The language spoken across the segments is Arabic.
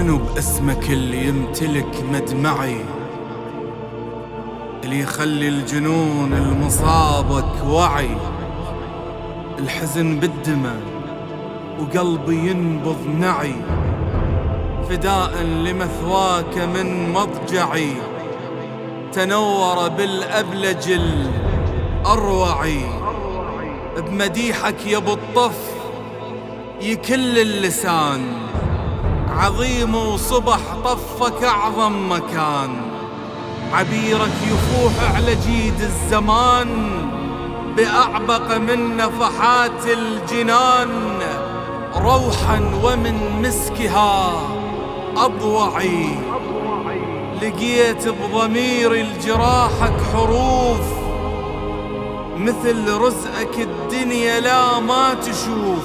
شنو باسمك اللي يمتلك مدمعي، اللي يخلي الجنون المصابك وعي؟ الحزن بالدمى وقلبي ينبض نعي، فداء لمثواك من مضجعي، تنور بالأبلج الأروعي. بمديحك يا ابو الطف يكل اللسان، عظيم وصبح طفك أعظم مكان، عبيرك يفوح على جيد الزمان، بأعبق من نفحات الجنان، روحا ومن مسكها أضوعي. لقيت بضميري الجراحك حروف، مثل رزقك الدنيا لا ما تشوف،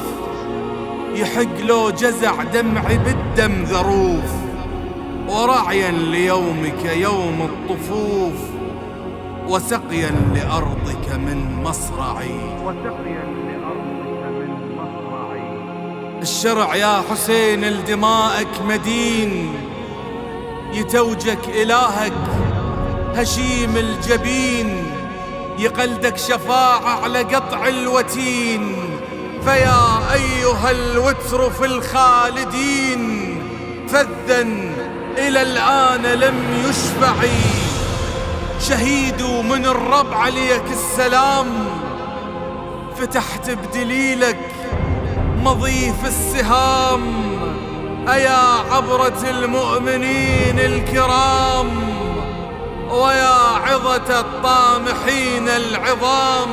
يحق لو جزع دمعي بالدم ذروف، ورعيا ليومك يوم الطفوف، وسقيا لأرضك من مصرعي. الشرع يا حسين لدمائك مدين، يتوجك إلهك هشيم الجبين، يقلدك شفاعة على قطع الوتين، فيا أيها الوتر في الخالدين، فذا إلى الآن لم يشفعي. شهيد من الرب عليك السلام، فتحت بدليلك مضيف السهام، أيا عبرة المؤمنين الكرام، ويا عظة الطامحين العظام،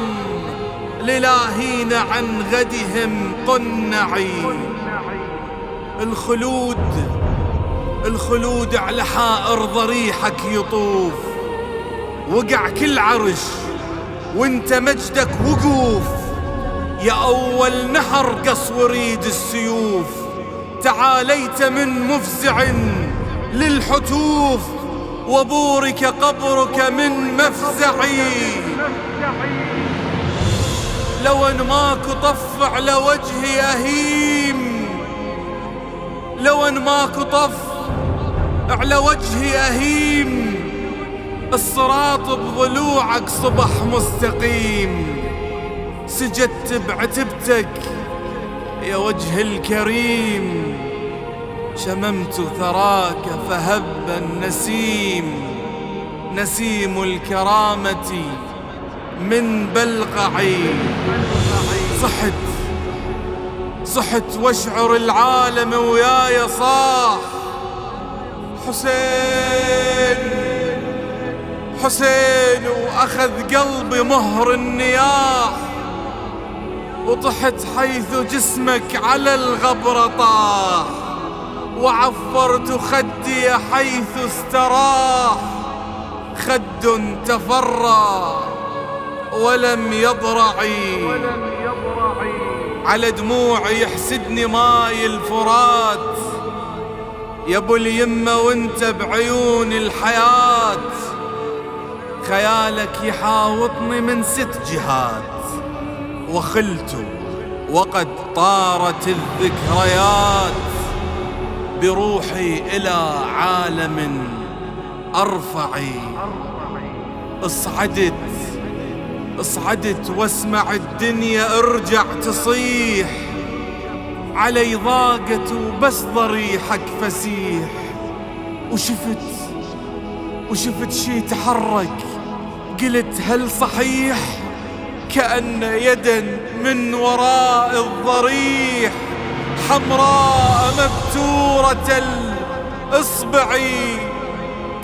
للاهين عن غدهم قنعي. الخلود على حائر ضريحك يطوف، وقع كل عرش وانت مجدك وقوف، يا أول نحر قص وريد السيوف، تعاليت من مفزع للحتوف، وبورك قبرك من مفزعي. لو ان ماكو طف على وجهي أهيم، لو ان ماكو طف على وجهي أهيم، الصراط بضلوعك صبح مستقيم، سجدت بعتبتك يا وجه الكريم، شممت ثراك فهب النسيم، نسيم الكرامة من بلقعي. صحت واشعر العالم وياي صاح، حسين وأخذ قلبي مهر النياح، وطحت حيث جسمك على الغبرة طاح، وعفرت خدي حيث استراح، خد تفرى ولم يضرعي، على دموعي يحسدني ماي الفرات، يا ابو اليمة وانت بعيون الحياة، خيالك يحاوطني من 6 جهات، وخلت وقد طارت الذكريات، بروحي إلى عالم أرفعي. اصعدت واسمع الدنيا ارجع تصيح، علي ضاقت وبس ضريحك فسيح، وشفت شي تحرك، قلت هل صحيح؟ كأن يدا من وراء الضريح، حمراء مبتورة الإصبع،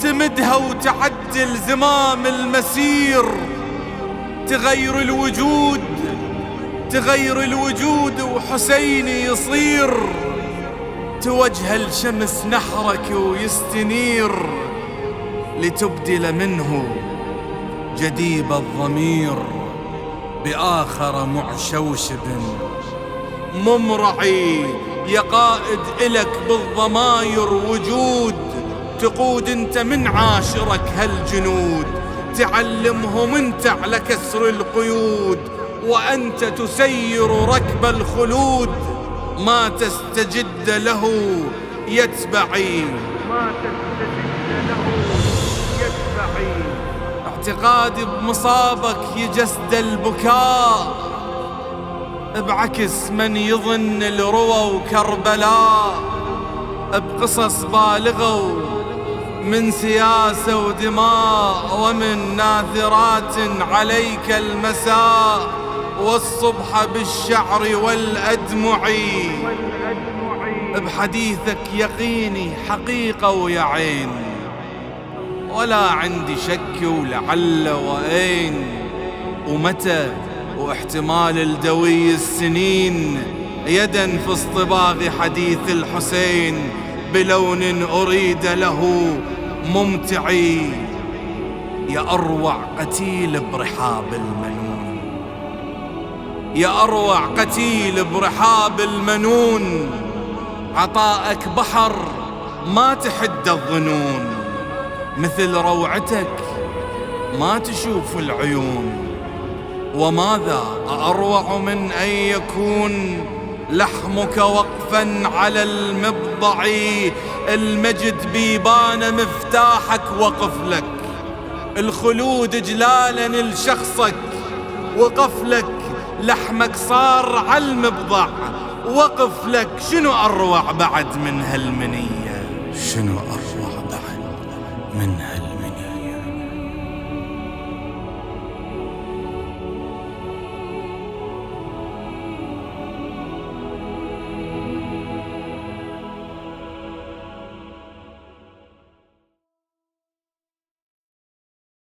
تمدها وتعدل زمام المسير، تغير الوجود وحسيني يصير، توجه الشمس نحرك ويستنير، لتبدل منه جديب الضمير، بآخر معشوشب ممرعي. يا قائد إلك بالضماير وجود، تقود انت من عاشرك هالجنود، تعلمهم انت على كسر القيود، وأنت تسير ركب الخلود، ما تستجد له يتبعي، ما تلتفت له يتبعي. اعتقادي بمصابك يجسد البكاء، بعكس من يظن الروى وكربلاء، بقصص بالغوا من سياسة ودماء، ومن ناثرات عليك المساء، والصبح بالشعر والأدمع، بحديثك يقيني حقيقة ويعين، ولا عندي شك ولعل وأين ومتى، واحتمال الدوي السنين يدا في اصطباغ حديث الحسين، بلون أريد له ممتعي. يا أروع قتيل برحاب المنون، يا أروع قتيل برحاب المنون، عطائك بحر ما تحد الظنون، مثل روعتك ما تشوف العيون. وماذا أروع من أن يكون لحمك وقفا على المبضع، المجد بيبان مفتاحك وقف لك، الخلود جلالا لشخصك وقف لك، لحمك صار على المبضع وقف لك. شنو أروع بعد من هالمنية؟ شنو أروع بعد من هالمنية؟